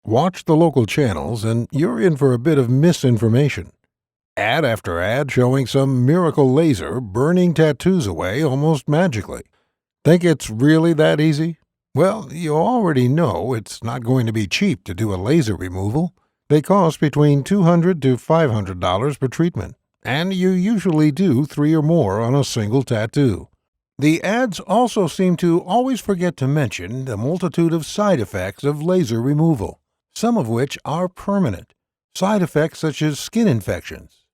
Watch the local channels and you're in for a bit of misinformation. Ad after ad showing some miracle laser burning tattoos away almost magically. Think it's really that easy? Well, you already know it's not going to be cheap to do a laser removal. They cost between $200 to $500 per treatment, and you usually do 3 or more on a single tattoo. The ads also seem to always forget to mention the multitude of side effects of laser removal, some of which are permanent. Side effects such as skin infections,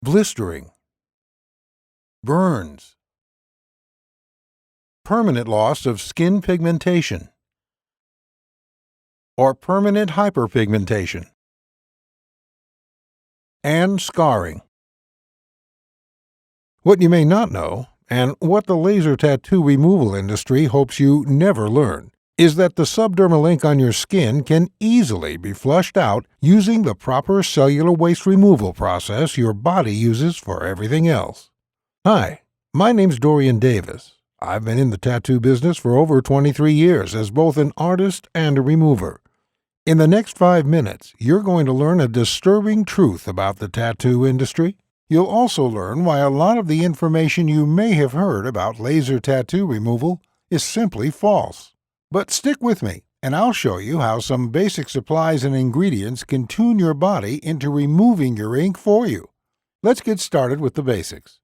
blistering, burns, permanent loss of skin pigmentation, or permanent hyperpigmentation, and scarring. What you may not know, and what the laser tattoo removal industry hopes you never learn, is that the subdermal ink on your skin can easily be flushed out using the proper cellular waste removal process your body uses for everything else. Hi, my name's Dorian Davis. I've been in the tattoo business for over 23 years as both an artist and a remover. In the next 5 minutes, you're going to learn a disturbing truth about the tattoo industry. You'll also learn why a lot of the information you may have heard about laser tattoo removal is simply false. But stick with me, and I'll show you how some basic supplies and ingredients can tune your body into removing your ink for you. Let's get started with the basics.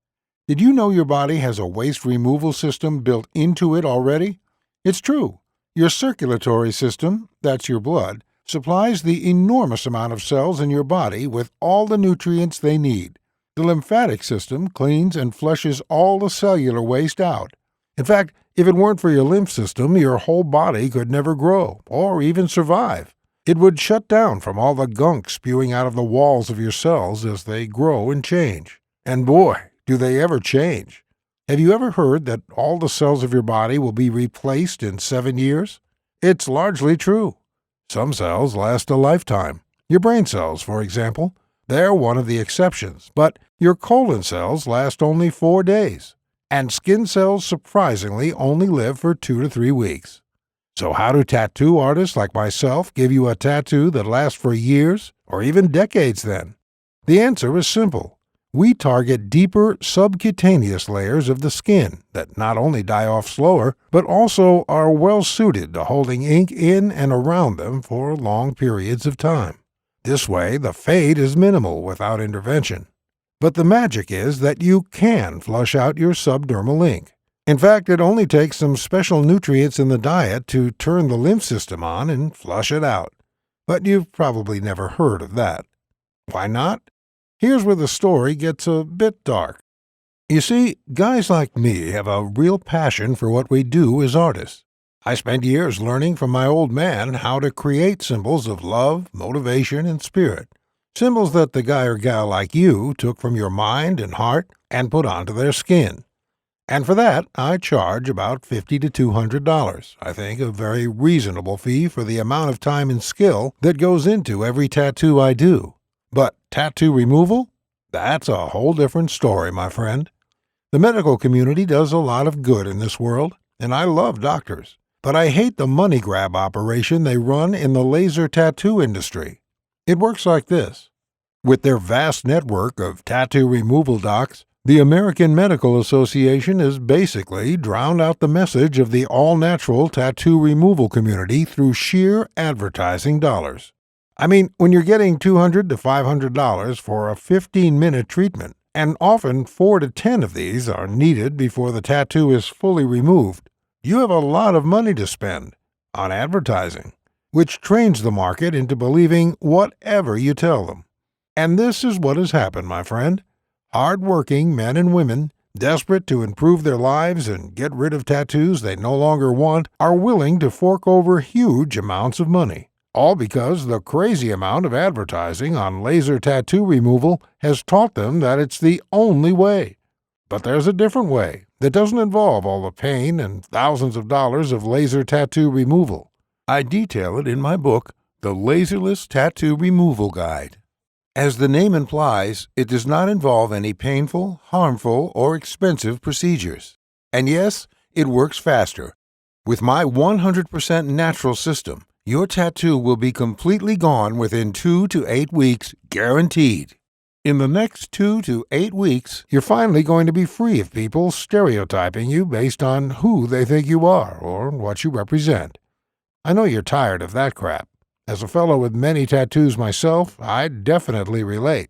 Did you know your body has a waste removal system built into it already? It's true. Your circulatory system, that's your blood, supplies the enormous amount of cells in your body with all the nutrients they need. The lymphatic system cleans and flushes all the cellular waste out. In fact, if it weren't for your lymph system, your whole body could never grow or even survive. It would shut down from all the gunk spewing out of the walls of your cells as they grow and change. And boy, do they ever change. Have you ever heard that all the cells of your body will be replaced in 7 years? It's largely true. Some cells last a lifetime. Your brain cells, for example. They're one of the exceptions, but your colon cells last only 4 days, and skin cells surprisingly only live for 2 to 3 weeks. So how do tattoo artists like myself give you a tattoo that lasts for years or even decades then? The answer is simple. We target deeper subcutaneous layers of the skin that not only die off slower, but also are well suited to holding ink in and around them for long periods of time. This way, the fade is minimal without intervention. But the magic is that you can flush out your subdermal ink. In fact, it only takes some special nutrients in the diet to turn the lymph system on and flush it out. But you've probably never heard of that. Why not? Here's where the story gets a bit dark. You see, guys like me have a real passion for what we do as artists. I spent years learning from my old man how to create symbols of love, motivation, and spirit. Symbols that the guy or gal like you took from your mind and heart and put onto their skin. And for that, I charge about $50 to $200. I think a very reasonable fee for the amount of time and skill that goes into every tattoo I do. But tattoo removal? That's a whole different story, my friend. The medical community does a lot of good in this world, and I love doctors. But I hate the money grab operation they run in the laser tattoo industry. It works like this. With their vast network of tattoo removal docs, the American Medical Association has basically drowned out the message of the all-natural tattoo removal community through sheer advertising dollars. I mean, when you're getting $200 to $500 for a 15-minute treatment, and often 4 to 10 of these are needed before the tattoo is fully removed, you have a lot of money to spend on advertising, which trains the market into believing whatever you tell them. And this is what has happened, my friend. Hard-working men and women, desperate to improve their lives and get rid of tattoos they no longer want, are willing to fork over huge amounts of money. All because the crazy amount of advertising on laser tattoo removal has taught them that it's the only way. But there's a different way that doesn't involve all the pain and thousands of dollars of laser tattoo removal. I detail it in my book, The Laserless Tattoo Removal Guide. As the name implies, it does not involve any painful, harmful, or expensive procedures. And yes, it works faster. With my 100% natural system, Your tattoo will be completely gone within 2 to 8 weeks, guaranteed. In the next 2 to 8 weeks, you're finally going to be free of people stereotyping you based on who they think you are or what you represent. I know you're tired of that crap. As a fellow with many tattoos myself, I definitely relate.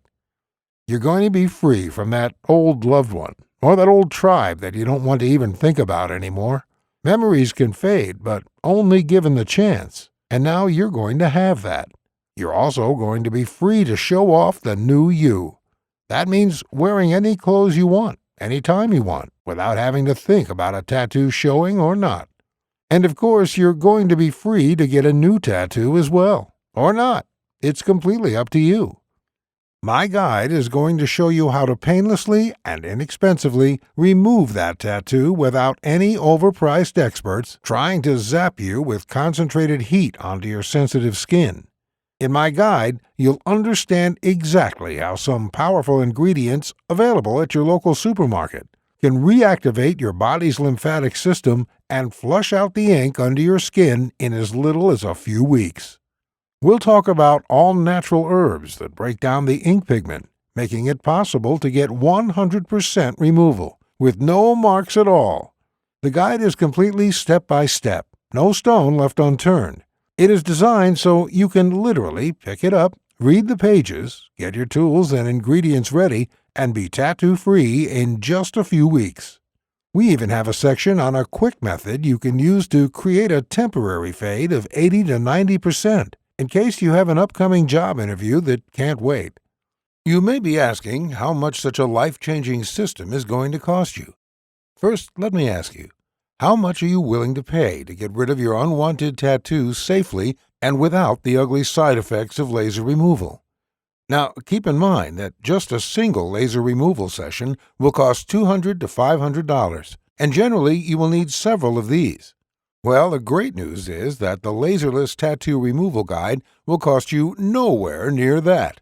You're going to be free from that old loved one or that old tribe that you don't want to even think about anymore. Memories can fade, but only given the chance. And now you're going to have that. You're also going to be free to show off the new you. That means wearing any clothes you want, anytime you want, without having to think about a tattoo showing or not. And of course, you're going to be free to get a new tattoo as well, or not. It's completely up to you. My guide is going to show you how to painlessly and inexpensively remove that tattoo without any overpriced experts trying to zap you with concentrated heat onto your sensitive skin. In my guide, you'll understand exactly how some powerful ingredients available at your local supermarket can reactivate your body's lymphatic system and flush out the ink under your skin in as little as a few weeks. We'll talk about all natural herbs that break down the ink pigment, making it possible to get 100% removal, with no marks at all. The guide is completely step-by-step, no stone left unturned. It is designed so you can literally pick it up, read the pages, get your tools and ingredients ready, and be tattoo-free in just a few weeks. We even have a section on a quick method you can use to create a temporary fade of 80 to 90%. In case you have an upcoming job interview that can't wait. You may be asking how much such a life-changing system is going to cost you. First, let me ask you, how much are you willing to pay to get rid of your unwanted tattoos safely and without the ugly side effects of laser removal? Now, keep in mind that just a single laser removal session will cost $200 to $500, and generally you will need several of these. Well, the great news is that the Laserless Tattoo Removal Guide will cost you nowhere near that.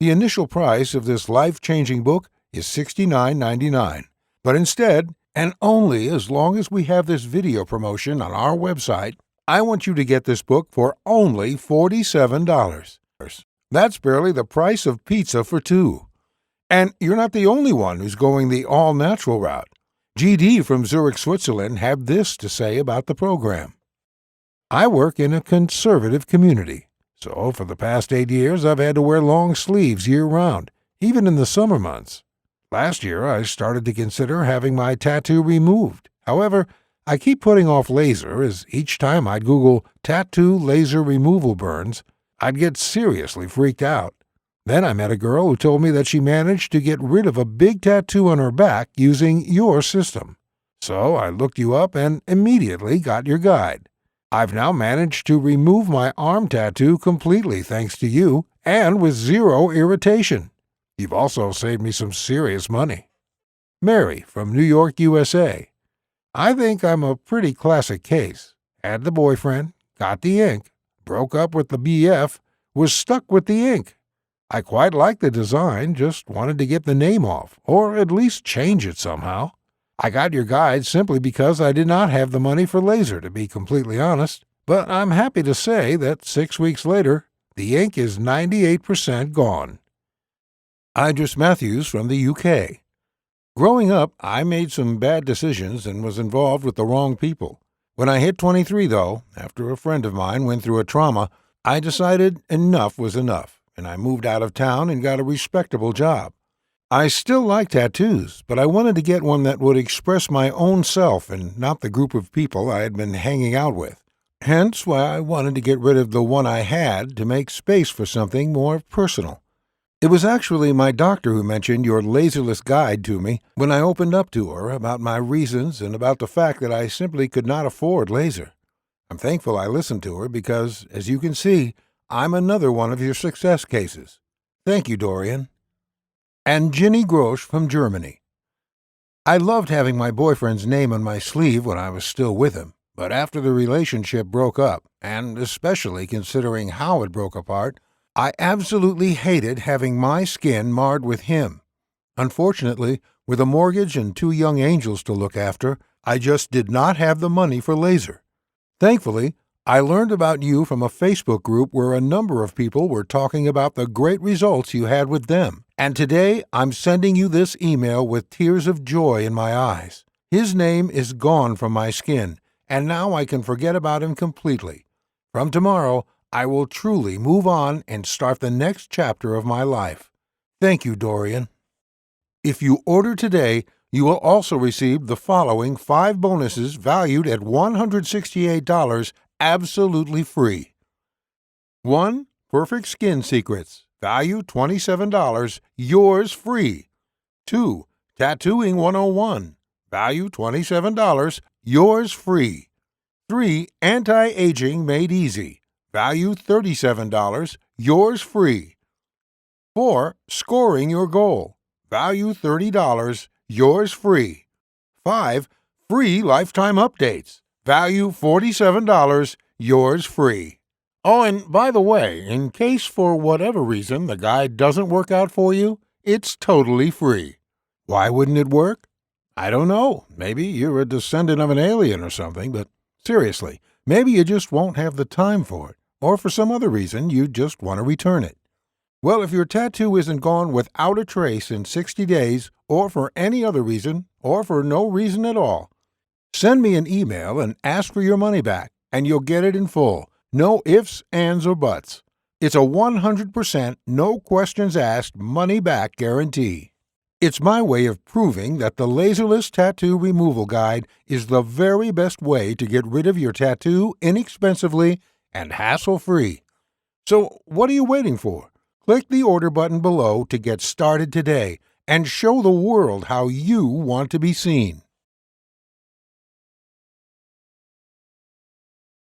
The initial price of this life-changing book is $69.99, but instead, and only as long as we have this video promotion on our website, I want you to get this book for only $47. That's barely the price of pizza for two. And you're not the only one who's going the all-natural route. GD from Zurich, Switzerland had this to say about the program. I work in a conservative community, so for the past 8 years I've had to wear long sleeves year-round, even in the summer months. Last year I started to consider having my tattoo removed. However, I keep putting off laser as each time I'd Google tattoo laser removal burns, I'd get seriously freaked out. Then I met a girl who told me that she managed to get rid of a big tattoo on her back using your system. So I looked you up and immediately got your guide. I've now managed to remove my arm tattoo completely thanks to you and with zero irritation. You've also saved me some serious money. Mary from New York, USA. I think I'm a pretty classic case. Had the boyfriend, got the ink, broke up with the BF, was stuck with the ink. I quite liked the design, just wanted to get the name off, or at least change it somehow. I got your guide simply because I did not have the money for laser, to be completely honest, but I'm happy to say that 6 weeks later, the ink is 98% gone. Idris Matthews from the UK. Growing up, I made some bad decisions and was involved with the wrong people. When I hit 23, though, after a friend of mine went through a trauma, I decided enough was enough. And I moved out of town and got a respectable job. I still like tattoos, but I wanted to get one that would express my own self and not the group of people I had been hanging out with. Hence why I wanted to get rid of the one I had to make space for something more personal. It was actually my doctor who mentioned your Laserless guide to me when I opened up to her about my reasons and about the fact that I simply could not afford laser. I'm thankful I listened to her because, as you can see, I'm another one of your success cases. Thank you, Dorian. And Ginny Grosch from Germany. I loved having my boyfriend's name on my sleeve when I was still with him, but after the relationship broke up, and especially considering how it broke apart, I absolutely hated having my skin marred with him. Unfortunately, with a mortgage and 2 young angels to look after, I just did not have the money for laser. Thankfully, I learned about you from a Facebook group where a number of people were talking about the great results you had with them. And today I'm sending you this email with tears of joy in my eyes. His name is gone from my skin, and now I can forget about him completely. From tomorrow, I will truly move on and start the next chapter of my life. Thank you, Dorian. If you order today, you will also receive the following 5 bonuses valued at $168 absolutely free. 1. Perfect Skin Secrets, value $27, yours free. 2. Tattooing 101, value $27, yours free. 3. Anti-Aging Made Easy, value $37, yours free. 4. Scoring Your Goal, value $30, yours free. 5. Free Lifetime Updates, value $47, yours free. Oh, and by the way, in case for whatever reason the guide doesn't work out for you, it's totally free. Why wouldn't it work? I don't know. Maybe you're a descendant of an alien or something, but seriously, maybe you just won't have the time for it, or for some other reason you just want to return it. Well, if your tattoo isn't gone without a trace in 60 days, or for any other reason, or for no reason at all, send me an email and ask for your money back, and you'll get it in full. No ifs, ands, or buts. It's a 100% no questions asked money back guarantee. It's my way of proving that the Laserless Tattoo Removal Guide is the very best way to get rid of your tattoo inexpensively and hassle-free. So what are you waiting for? Click the order button below to get started today and show the world how you want to be seen.